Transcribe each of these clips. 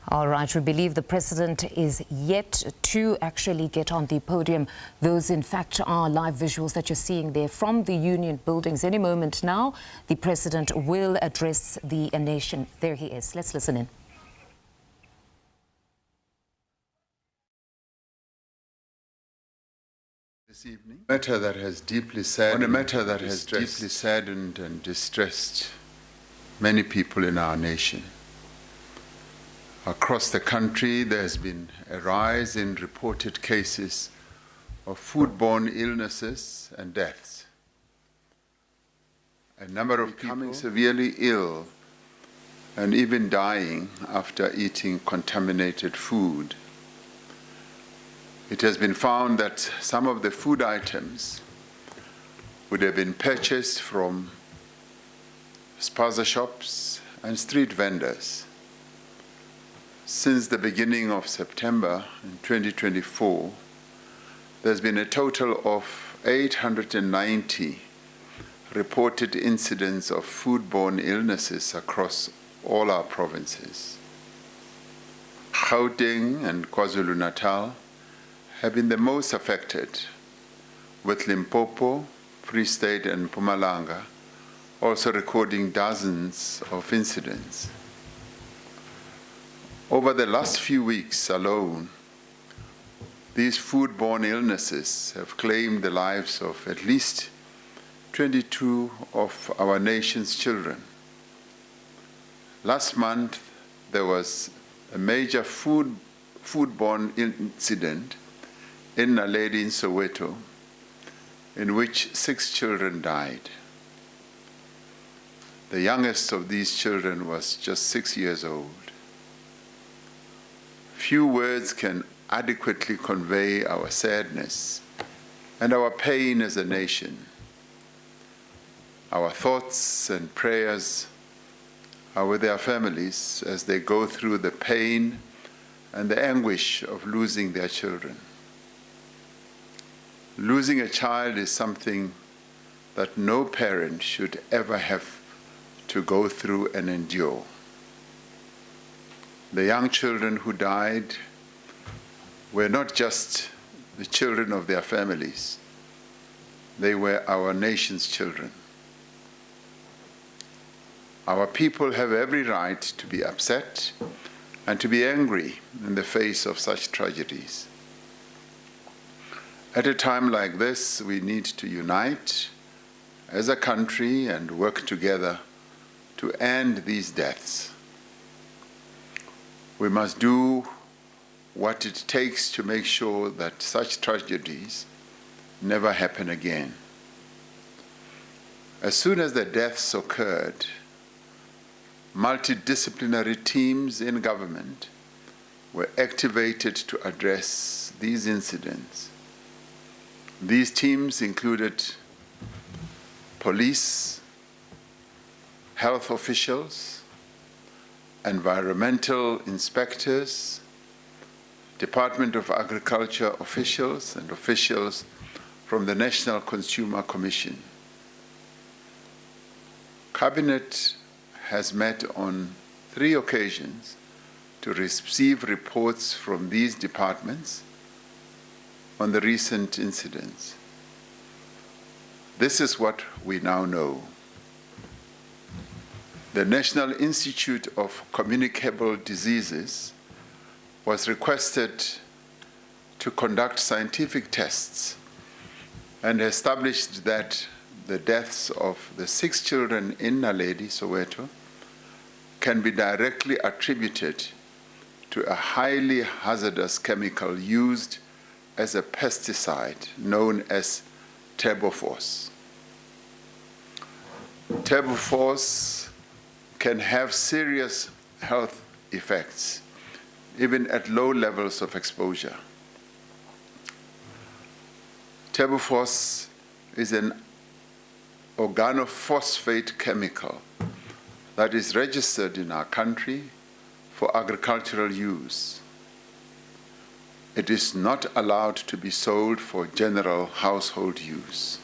All right, we believe the president is yet to actually get on the podium. Those, in fact, are live visuals that you're seeing there from the union buildings. Any moment now, the president will address the nation. There he is. Let's listen in. This evening, on a matter that has deeply saddened and distressed many people in our nation. Across the country, there has been a rise in reported cases of foodborne illnesses and deaths. A number of people becoming severely ill and even dying after eating contaminated food. It has been found that some of the food items would have been purchased from spaza shops and street vendors. Since the beginning of September in 2024, there's been a total of 890 reported incidents of foodborne illnesses across all our provinces. Gauteng and KwaZulu-Natal have been the most affected, with Limpopo, Free State and Mpumalanga also recording dozens of incidents. Over the last few weeks alone, these foodborne illnesses have claimed the lives of at least 22 of our nation's children. Last month, there was a major foodborne incident in Naledi in Soweto, in which 6 children died. The youngest of these children was just 6 years old. Few words can adequately convey our sadness and our pain as a nation. Our thoughts and prayers are with their families as they go through the pain and the anguish of losing their children. Losing a child is something that no parent should ever have to go through and endure. The young children who died were not just the children of their families, they were our nation's children. Our people have every right to be upset and to be angry in the face of such tragedies. At a time like this, we need to unite as a country and work together to end these deaths. We must do what it takes to make sure that such tragedies never happen again. As soon as the deaths occurred, multidisciplinary teams in government were activated to address these incidents. These teams included police, health officials, environmental inspectors, Department of Agriculture officials, and officials from the National Consumer Commission. Cabinet has met on 3 occasions to receive reports from these departments on the recent incidents. This is what we now know. The National Institute of Communicable Diseases was requested to conduct scientific tests and established that the deaths of the 6 children in Naledi, Soweto, can be directly attributed to a highly hazardous chemical used as a pesticide known as turbophos. Turbophos can have serious health effects, even at low levels of exposure. Turbophos is an organophosphate chemical that is registered in our country for agricultural use. It is not allowed to be sold for general household use.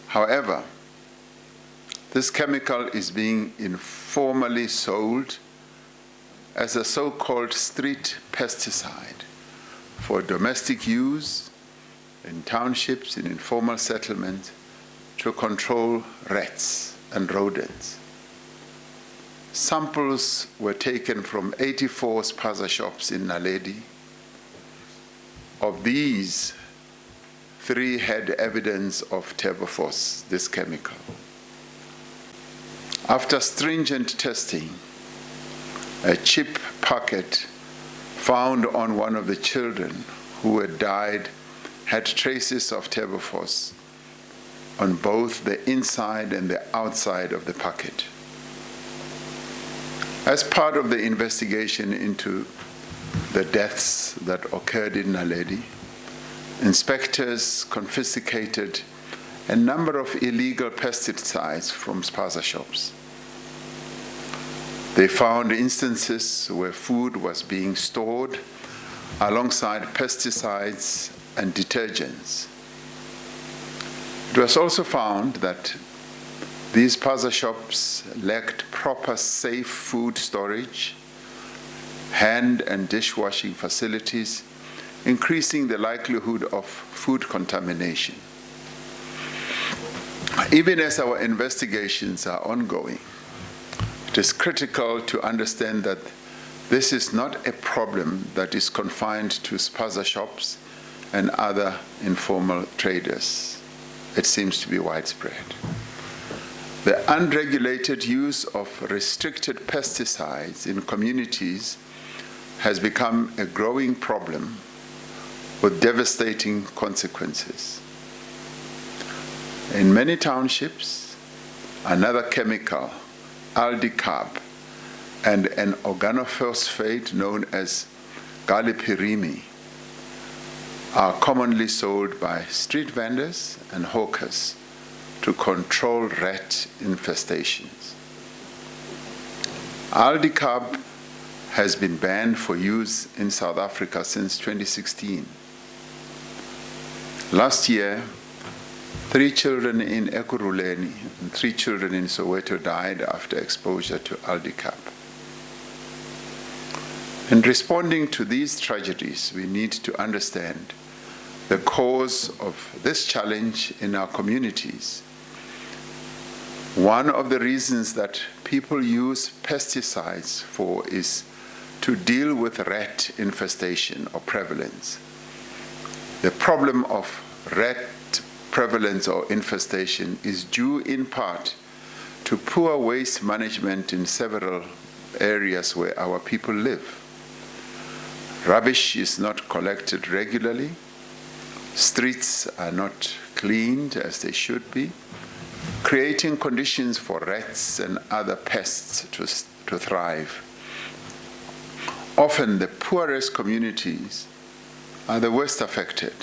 However, this chemical is being informally sold as a so-called street pesticide for domestic use in townships, in informal settlements, to control rats and rodents. Samples were taken from 84 spaza shops in Naledi. Of these, 3 had evidence of tuberphos, this chemical. After stringent testing, a chip packet found on one of the children who had died had traces of tuberphos on both the inside and the outside of the packet. As part of the investigation into the deaths that occurred in Naledi, inspectors confiscated a number of illegal pesticides from spaza shops. They found instances where food was being stored alongside pesticides and detergents. It was also found that these spaza shops lacked proper safe food storage, hand and dishwashing facilities, increasing the likelihood of food contamination. Even as our investigations are ongoing, it is critical to understand that this is not a problem that is confined to spaza shops and other informal traders. It seems to be widespread. The unregulated use of restricted pesticides in communities has become a growing problem with devastating consequences. In many townships, another chemical, aldicarb, and an organophosphate known as galliperini are commonly sold by street vendors and hawkers to control rat infestations. Aldicarb has been banned for use in South Africa since 2016. Last year, 3 children in Ekurhuleni and 3 children in Soweto died after exposure to aldicarb. In responding to these tragedies, we need to understand the cause of this challenge in our communities. One of the reasons that people use pesticides for is to deal with rat infestation or prevalence. The problem of rat prevalence or infestation is due in part to poor waste management in several areas where our people live. Rubbish is not collected regularly, streets are not cleaned as they should be, creating conditions for rats and other pests to thrive. Often the poorest communities are the worst affected,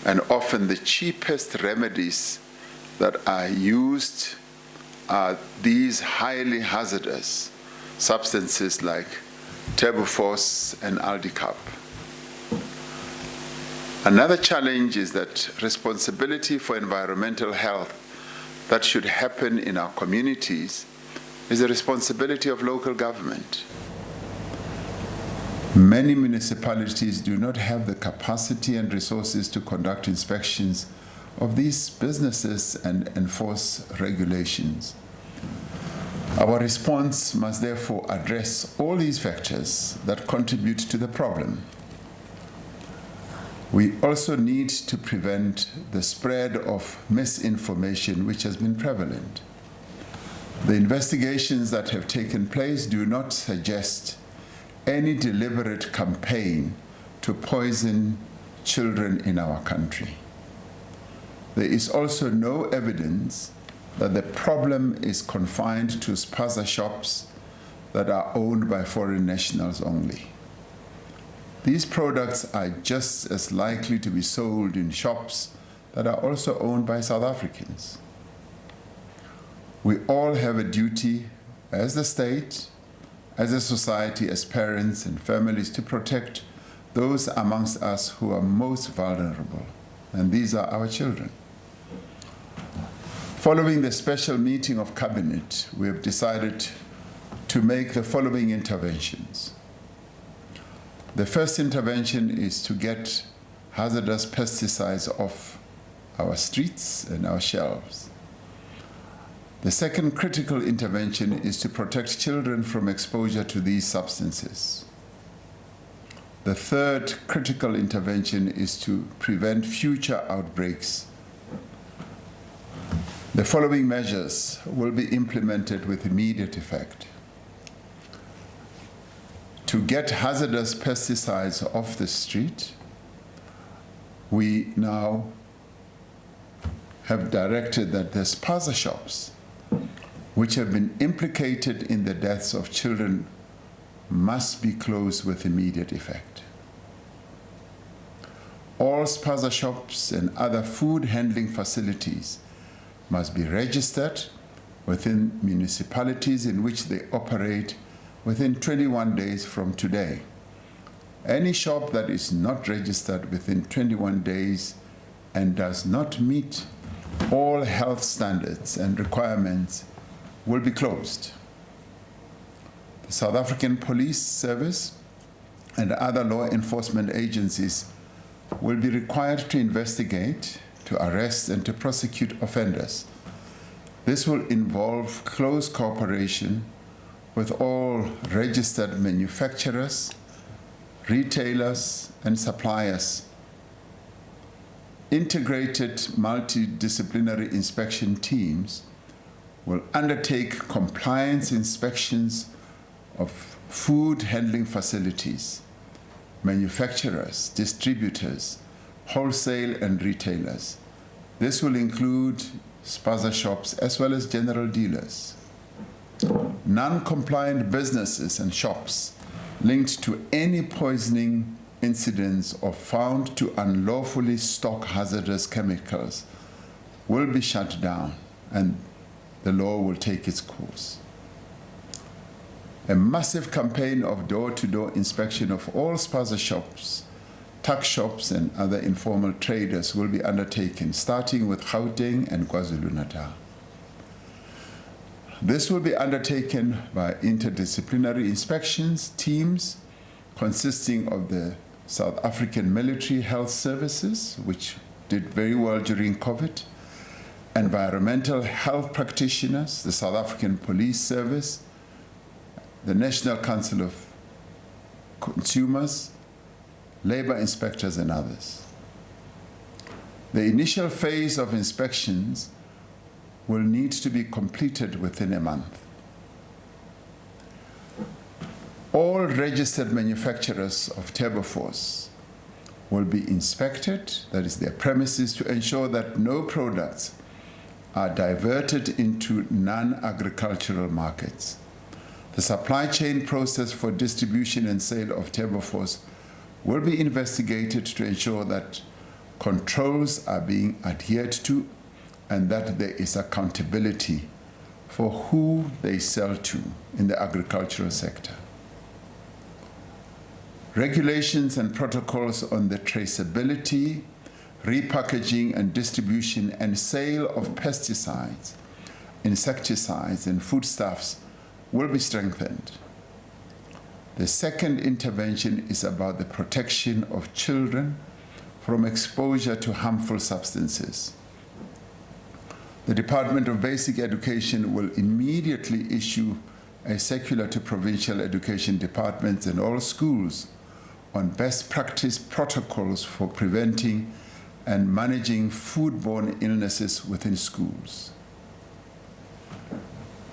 and often the cheapest remedies that are used are these highly hazardous substances like tuberphos and aldicarb. Another challenge is that responsibility for environmental health that should happen in our communities is the responsibility of local government. Many municipalities do not have the capacity and resources to conduct inspections of these businesses and enforce regulations. Our response must therefore address all these factors that contribute to the problem. We also need to prevent the spread of misinformation which has been prevalent. The investigations that have taken place do not suggest any deliberate campaign to poison children in our country. There is also no evidence that the problem is confined to spaza shops that are owned by foreign nationals only. These products are just as likely to be sold in shops that are also owned by South Africans. We all have a duty as the state, as a society, as parents and families to protect those amongst us who are most vulnerable, and these are our children. Following the special meeting of Cabinet, we have decided to make the following interventions. The first intervention is to get hazardous pesticides off our streets and our shelves. The second critical intervention is to protect children from exposure to these substances. The third critical intervention is to prevent future outbreaks. The following measures will be implemented with immediate effect. To get hazardous pesticides off the street, we now have directed that the spaza shops, which have been implicated in the deaths of children, must be closed with immediate effect. All spaza shops and other food handling facilities must be registered within municipalities in which they operate within 21 days from today. Any shop that is not registered within 21 days and does not meet all health standards and requirements will be closed. The South African Police Service and other law enforcement agencies will be required to investigate, to arrest, and to prosecute offenders. This will involve close cooperation with all registered manufacturers, retailers, and suppliers. Integrated multidisciplinary inspection teams will undertake compliance inspections of food handling facilities, manufacturers, distributors, wholesale and retailers. This will include spaza shops as well as general dealers. Non-compliant businesses and shops linked to any poisoning incidents or found to unlawfully stock hazardous chemicals will be shut down and the law will take its course. A massive campaign of door-to-door inspection of all spaza shops, tuck shops, and other informal traders will be undertaken, starting with Gauteng and KwaZulu-Natal. This will be undertaken by interdisciplinary inspections teams consisting of the South African Military Health Services, which did very well during COVID, environmental health practitioners, the South African Police Service, the National Council of Consumers, labor inspectors, and others. The initial phase of inspections will need to be completed within a month. All registered manufacturers of Tablefors will be inspected, that is their premises, to ensure that no products are diverted into non-agricultural markets. The supply chain process for distribution and sale of Tablefors will be investigated to ensure that controls are being adhered to and that there is accountability for who they sell to in the agricultural sector. Regulations and protocols on the traceability, repackaging, and distribution and sale of pesticides, insecticides, and foodstuffs will be strengthened. The second intervention is about the protection of children from exposure to harmful substances. The Department of Basic Education will immediately issue a circular to provincial education departments and all schools on best practice protocols for preventing and managing foodborne illnesses within schools.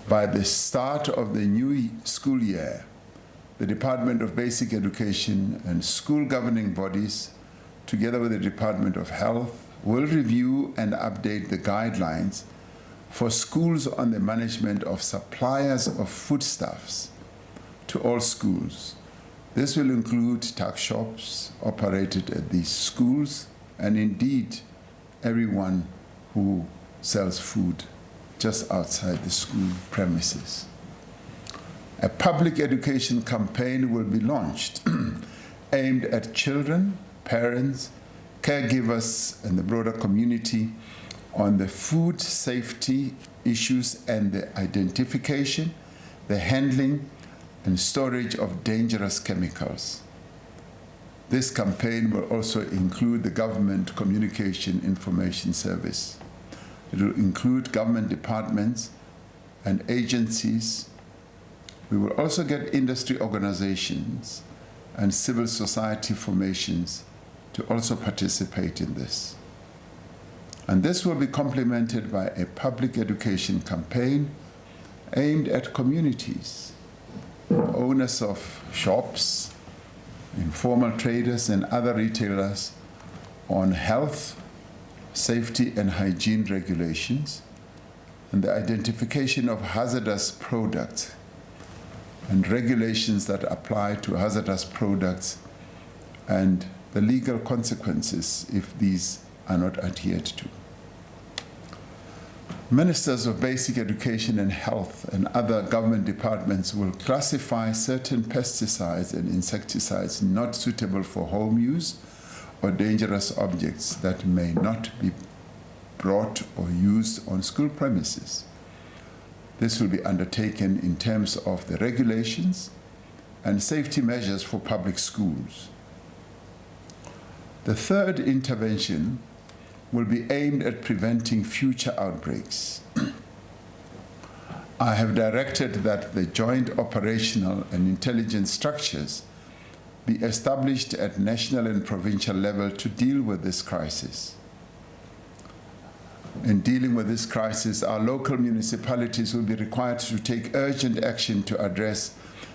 By the start of the new school year, the Department of Basic Education and school governing bodies, together with the Department of Health, will review and update the guidelines for schools on the management of suppliers of foodstuffs to all schools. This will include tuck shops operated at these schools and indeed everyone who sells food just outside the school premises. A public education campaign will be launched aimed at children, parents, caregivers, and the broader community on the food safety issues and the identification, the handling and storage of dangerous chemicals. This campaign will also include the Government Communication Information Service. It will include government departments and agencies. We will also get industry organizations and civil society formations to also participate in this. And this will be complemented by a public education campaign aimed at communities, owners of shops, informal traders, and other retailers on health, safety, and hygiene regulations, and the identification of hazardous products and regulations that apply to hazardous products and the legal consequences if these are not adhered to. Ministers of Basic Education and Health and other government departments will classify certain pesticides and insecticides not suitable for home use or dangerous objects that may not be brought or used on school premises. This will be undertaken in terms of the regulations and safety measures for public schools. The third intervention will be aimed at preventing future outbreaks. I have directed that the joint operational and intelligence structures be established at national and provincial level to deal with this crisis. In dealing with this crisis, our local municipalities will be required to take urgent action to address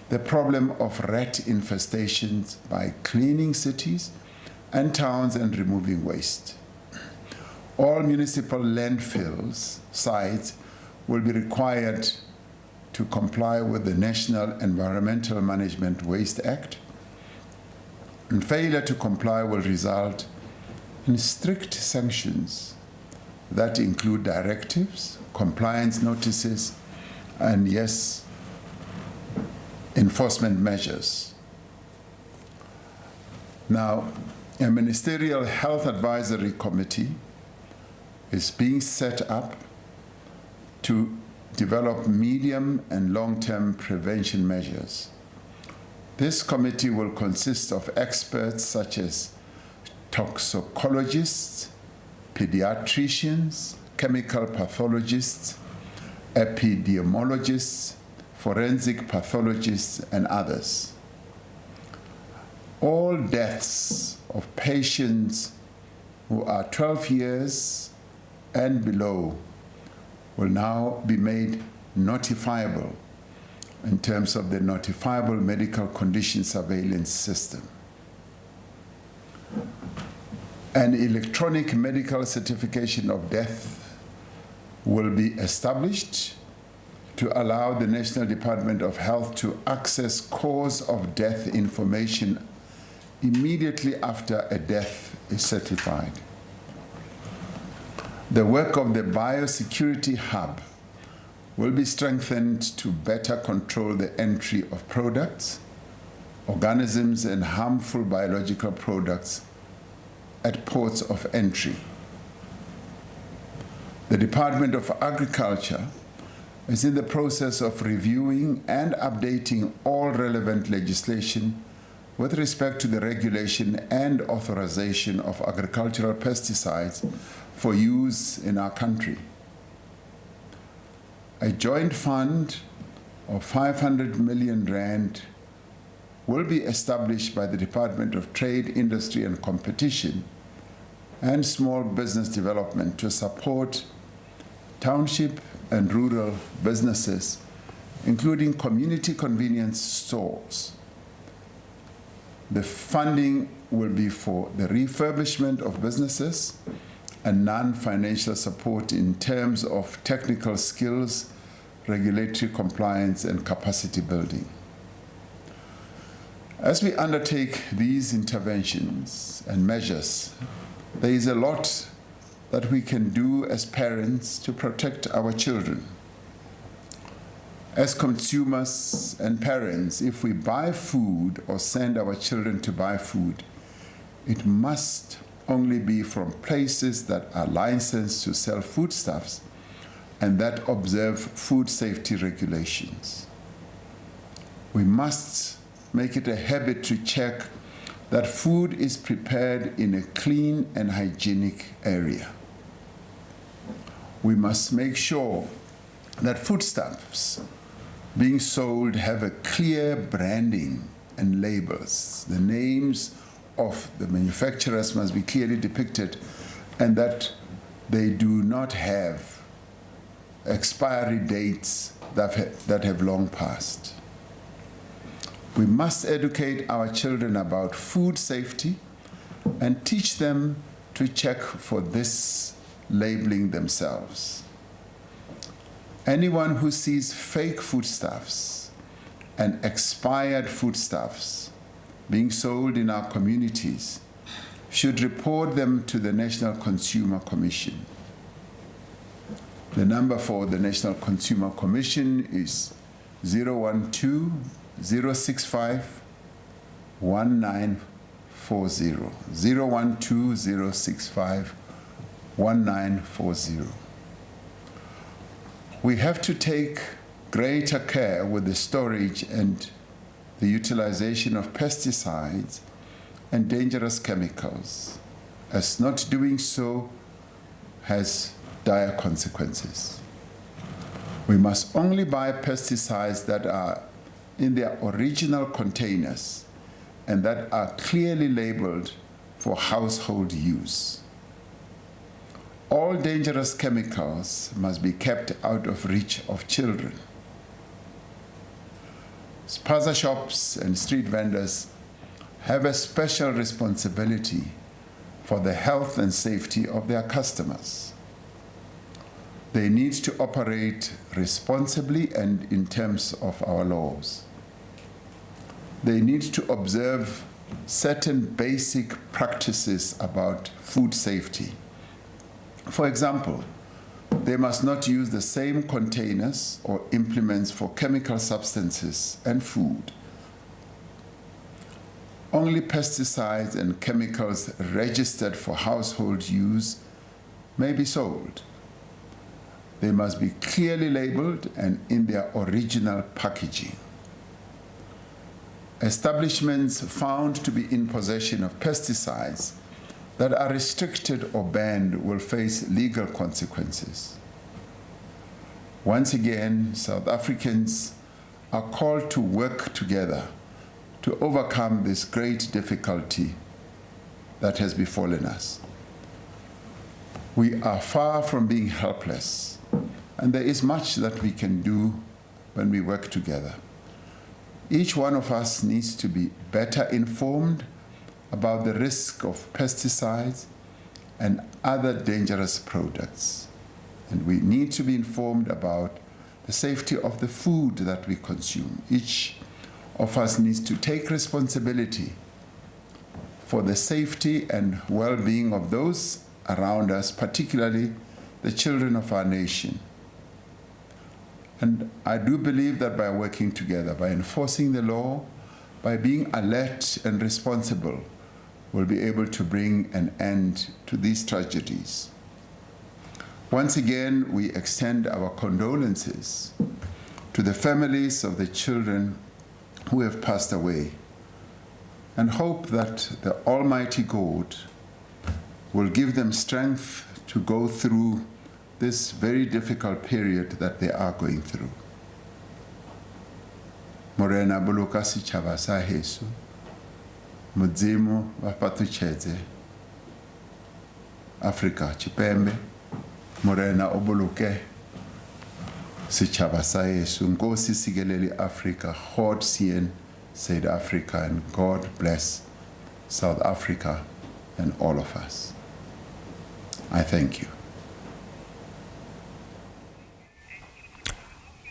the problem of rat infestations by cleaning cities and towns and removing waste. All municipal landfills sites will be required to comply with the National Environmental Management Waste Act, and failure to comply will result in strict sanctions that include directives, compliance notices, and yes, enforcement measures. Now, a ministerial health advisory committee is being set up to develop medium and long-term prevention measures. This committee will consist of experts such as toxicologists, pediatricians, chemical pathologists, epidemiologists, forensic pathologists, and others. All deaths of patients who are 12 years and below will now be made notifiable in terms of the notifiable medical condition surveillance system. An electronic medical certification of death will be established to allow the National Department of Health to access cause of death information immediately after a death is certified. The work of the Biosecurity Hub will be strengthened to better control the entry of products, organisms, and harmful biological products at ports of entry. The Department of Agriculture is in the process of reviewing and updating all relevant legislation with respect to the regulation and authorization of agricultural pesticides for use in our country. A joint fund of 500 million rand will be established by the Department of Trade, Industry and Competition and Small Business Development to support township and rural businesses, including community convenience stores. The funding will be for the refurbishment of businesses and non-financial support in terms of technical skills, regulatory compliance, and capacity building. As we undertake these interventions and measures, there is a lot that we can do as parents to protect our children. As consumers and parents, if we buy food or send our children to buy food, it must only be from places that are licensed to sell foodstuffs and that observe food safety regulations. We must make it a habit to check that food is prepared in a clean and hygienic area. We must make sure that foodstuffs being sold have a clear branding and labels. The names of the manufacturers must be clearly depicted, and that they do not have expiry dates that have long passed. We must educate our children about food safety and teach them to check for this labeling themselves. Anyone who sees fake foodstuffs and expired foodstuffs being sold in our communities should report them to the National Consumer Commission. The number for the National Consumer Commission is 012-065-1940. 012-065-1940. We have to take greater care with the storage and the utilization of pesticides and dangerous chemicals, as not doing so has dire consequences. We must only buy pesticides that are in their original containers and that are clearly labeled for household use. All dangerous chemicals must be kept out of reach of children. Spaza shops and street vendors have a special responsibility for the health and safety of their customers. They need to operate responsibly and in terms of our laws. They need to observe certain basic practices about food safety. For example, they must not use the same containers or implements for chemical substances and food. Only pesticides and chemicals registered for household use may be sold. They must be clearly labeled and in their original packaging. Establishments found to be in possession of pesticides that are restricted or banned will face legal consequences. Once again, South Africans are called to work together to overcome this great difficulty that has befallen us. We are far from being helpless, and there is much that we can do when we work together. Each one of us needs to be better informed about the risk of pesticides and other dangerous products. And we need to be informed about the safety of the food that we consume. Each of us needs to take responsibility for the safety and well-being of those around us, particularly the children of our nation. And I do believe that by working together, by enforcing the law, by being alert and responsible, we'll be able to bring an end to these tragedies. Once again, we extend our condolences to the families of the children who have passed away, and hope that the Almighty God will give them strength to go through this very difficult period that they are going through. Morena boloka setjhaba sa heso, Modimo wa patutshedze Afrika Tshipembe, Morena o boloke setjhaba sa heso. Nkosi sikelele Africa, God seën South Africa, and God bless South Africa and all of us. I thank you.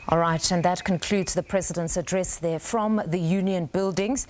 All right, and that concludes the President's address there from the Union Buildings.